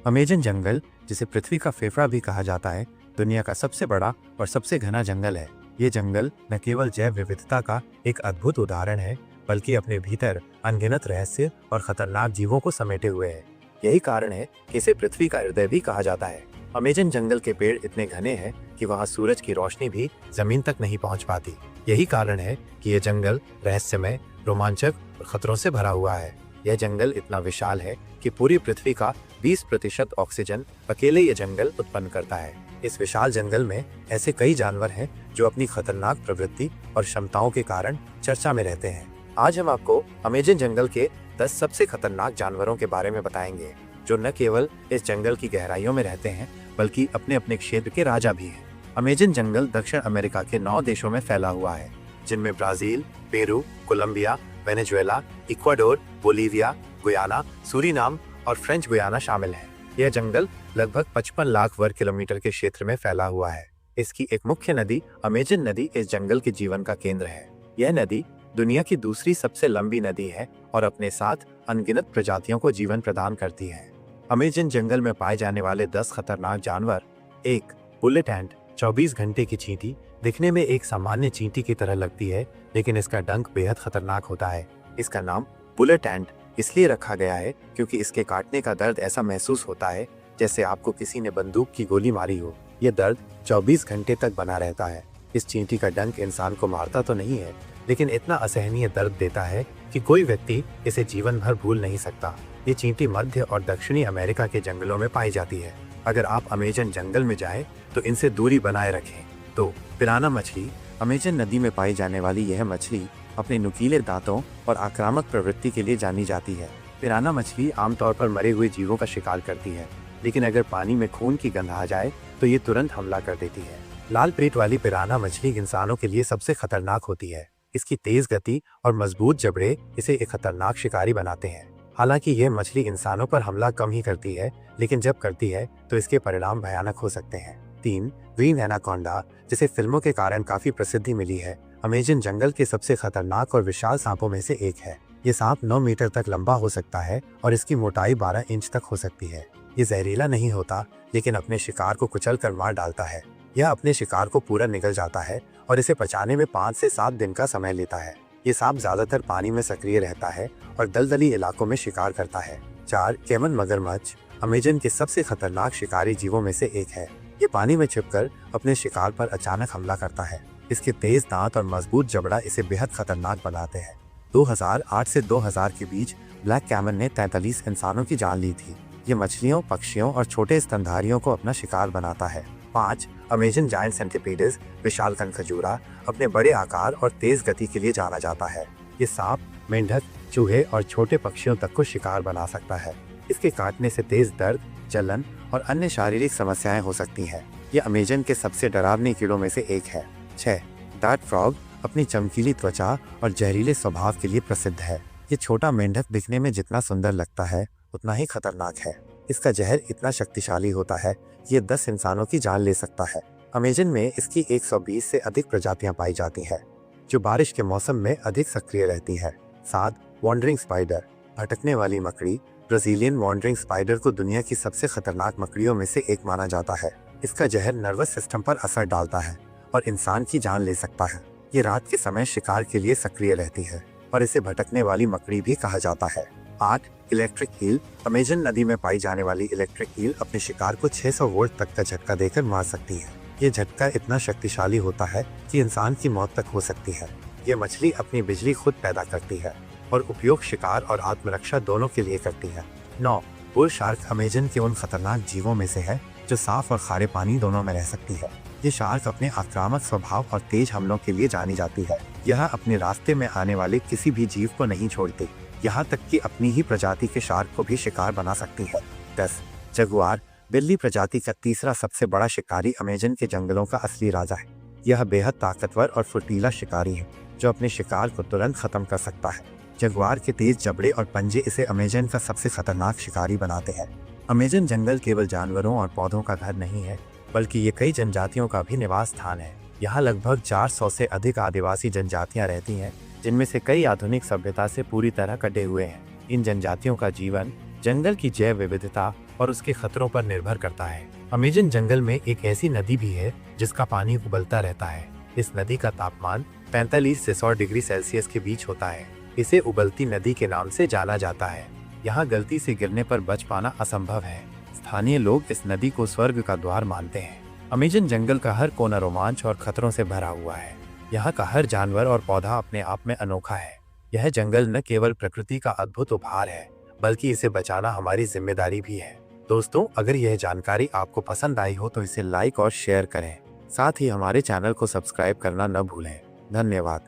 Amazon जंगल, जिसे पृथ्वी का फेफड़ा भी कहा जाता है, दुनिया का सबसे बड़ा और सबसे घना जंगल है। ये जंगल न केवल जैव विविधता का एक अद्भुत उदाहरण है, बल्कि अपने भीतर अनगिनत रहस्य और खतरनाक जीवों को समेटे हुए है। यही कारण है कि इसे पृथ्वी का हृदय भी कहा जाता है। अमेजन जंगल के पेड़ इतने घने हैं कि वहाँ सूरज की रोशनी भी जमीन तक नहीं पहुँच पाती। यही कारण है कि यह जंगल रहस्यमय, रोमांचक और खतरों से भरा हुआ है। यह जंगल इतना विशाल है कि पूरी पृथ्वी का 20% ऑक्सीजन अकेले ये जंगल उत्पन्न करता है। इस विशाल जंगल में ऐसे कई जानवर हैं जो अपनी खतरनाक प्रवृत्ति और क्षमताओं के कारण चर्चा में रहते हैं। आज हम आपको अमेजन जंगल के 10 सबसे खतरनाक जानवरों के बारे में बताएंगे, जो न केवल इस जंगल की गहराइयों में रहते हैं, बल्कि अपने अपने क्षेत्र के राजा भी हैं। अमेजन जंगल दक्षिण अमेरिका के 9 देशों में फैला हुआ है, जिनमें Brazil, Peru, Colombia, Venezuela, Ecuador, Bolivia, Guyana, Suriname और फ्रेंच गुयाना शामिल है। यह जंगल लगभग 55 लाख वर्ग किलोमीटर के क्षेत्र में फैला हुआ है। इसकी एक मुख्य नदी अमेजन नदी इस जंगल के जीवन का केंद्र है। यह नदी दुनिया की दूसरी सबसे लंबी नदी है और अपने साथ अनगिनत प्रजातियों को जीवन प्रदान करती है। अमेजन जंगल में पाए जाने वाले 10 खतरनाक जानवर। 1. बुलेट एंट, 24 घंटे की चींटी। दिखने में एक सामान्य चींटी की तरह लगती है, लेकिन इसका डंक बेहद खतरनाक होता है। इसका नाम बुलेट एंट इसलिए रखा गया है क्योंकि इसके काटने का दर्द ऐसा महसूस होता है जैसे आपको किसी ने बंदूक की गोली मारी हो। यह दर्द 24 घंटे तक बना रहता है। इस चींटी का डंक इंसान को मारता तो नहीं है, लेकिन इतना असहनीय दर्द देता है कि कोई व्यक्ति इसे जीवन भर भूल नहीं सकता। ये चींटी मध्य और दक्षिणी अमेरिका के जंगलों में पाई जाती है। अगर आप अमेजन जंगल में जाएं तो इनसे दूरी बनाए रखें। तो पिराना मछली। अमेजन नदी में पाई जाने वाली यह मछली अपने नुकीले दांतों और आक्रामक प्रवृत्ति के लिए जानी जाती है। पिराना मछली आमतौर पर मरे हुए जीवों का शिकार करती है, लेकिन अगर पानी में खून की गंध आ जाए तो ये तुरंत हमला कर देती है। लाल पेट वाली पिराना मछली इंसानों के लिए सबसे खतरनाक होती है। इसकी तेज गति और मजबूत जबड़े इसे एक खतरनाक शिकारी बनाते हैं। हालांकि यह मछली इंसानों पर हमला कम ही करती है, लेकिन जब करती है तो इसके परिणाम भयानक हो सकते हैं। 3. ग्रीन एनाकोंडा, जिसे फिल्मों के कारण काफी प्रसिद्धि मिली है, अमेजन जंगल के सबसे खतरनाक और विशाल सांपों में से एक है। ये सांप 9 मीटर तक लंबा हो सकता है और इसकी मोटाई 12 इंच तक हो सकती है। ये जहरीला नहीं होता, लेकिन अपने शिकार को कुचल कर मार डालता है। यह अपने शिकार को पूरा निगल जाता है और इसे पचाने में 5 से 7 दिन का समय लेता है। ये सांप ज्यादातर पानी में सक्रिय रहता है और दलदली इलाकों में शिकार करता है। 4. कैमन मगरमच्छ, अमेजन के सबसे खतरनाक शिकारी जीवों में से एक है। ये पानी में छिपकर अपने शिकार पर अचानक हमला करता है। इसके तेज दांत और मजबूत जबड़ा इसे बेहद खतरनाक बनाते हैं। 2008 से 2000 के बीच ब्लैक कैमन ने 43 इंसानों की जान ली थी। ये मछलियों, पक्षियों और छोटे स्तनधारियों को अपना शिकार बनाता है। 5. अमेजन जायंट सेंटिपीड्स, विशाल कनखजूरा, अपने बड़े आकार और तेज गति के लिए जाना जाता है। ये सांप, मेंढक, चूहे और छोटे पक्षियों तक को शिकार बना सकता है। इसके काटने से तेज दर्द, जलन और अन्य शारीरिक समस्याएं हो सकती हैं। यह अमेजन के सबसे डरावने कीड़ों में से एक है। 6. डार्ट फ्रॉग, अपनी चमकीली त्वचा और जहरीले स्वभाव के लिए प्रसिद्ध है। ये छोटा मेंढक दिखने में जितना सुंदर लगता है, उतना ही खतरनाक है। इसका जहर इतना शक्तिशाली होता है कि ये 10 इंसानों की जान ले सकता है। अमेजन में इसकी 120 से अधिक प्रजातियां पाई जाती हैं, जो बारिश के मौसम में अधिक सक्रिय रहती है। 7. वॉन्डरिंग स्पाइडर, भटकने वाली मकड़ी। ब्राजीलियन वॉन्डरिंग स्पाइडर को दुनिया की सबसे खतरनाक मकड़ियों में से एक माना जाता है। इसका जहर नर्वस सिस्टम पर असर डालता है और इंसान की जान ले सकता है। ये रात के समय शिकार के लिए सक्रिय रहती है और इसे भटकने वाली मकड़ी भी कहा जाता है। 8. इलेक्ट्रिक ईल, अमेजन नदी में पाई जाने वाली इलेक्ट्रिक ईल अपने शिकार को 600 वोल्ट तक का झटका देकर मार सकती है। ये झटका इतना शक्तिशाली होता है कि इंसान की मौत तक हो सकती है। ये मछली अपनी बिजली खुद पैदा करती है और उपयोग शिकार और आत्मरक्षा दोनों के लिए करती है। 9. बुल शार्क, अमेजन के उन खतरनाक जीवों में से है जो साफ और खारे पानी दोनों में रह सकती है। ये शार्क अपने आक्रामक स्वभाव और तेज हमलों के लिए जानी जाती है। यह अपने रास्ते में आने वाले किसी भी जीव को नहीं छोड़ती, यहाँ तक कि अपनी ही प्रजाति के शार्क को भी शिकार बना सकती है। 10. जगुआर, बिल्ली प्रजाति का तीसरा सबसे बड़ा शिकारी अमेजन के जंगलों का असली राजा है। यह बेहद ताकतवर और फुर्तीला शिकारी है जो अपने शिकार को तुरंत खत्म कर सकता है। जगुआर के तेज जबड़े और पंजे इसे अमेजन का सबसे खतरनाक शिकारी बनाते हैं। अमेजन जंगल केवल जानवरों और पौधों का घर नहीं है, बल्कि ये कई जनजातियों का भी निवास स्थान है। यहाँ लगभग 400 से अधिक आदिवासी जनजातियाँ रहती हैं, जिनमें से कई आधुनिक सभ्यता से पूरी तरह कटे हुए हैं। इन जनजातियों का जीवन जंगल की जैव विविधता और उसके खतरों पर निर्भर करता है। अमेजन जंगल में एक ऐसी नदी भी है जिसका पानी उबलता रहता है। इस नदी का तापमान 45 से 100 डिग्री सेल्सियस के बीच होता है। इसे उबलती नदी के नाम से जाना जाता है। यहाँ गलती से गिरने पर बच पाना असंभव है। स्थानीय लोग इस नदी को स्वर्ग का द्वार मानते हैं। अमेजन जंगल का हर कोना रोमांच और खतरों से भरा हुआ है। यहाँ का हर जानवर और पौधा अपने आप में अनोखा है। यह जंगल न केवल प्रकृति का अद्भुत उपहार है, बल्कि इसे बचाना हमारी जिम्मेदारी भी है। दोस्तों, अगर यह जानकारी आपको पसंद आई हो तो इसे लाइक और शेयर करें। साथ ही हमारे चैनल को सब्सक्राइब करना न भूलें। धन्यवाद।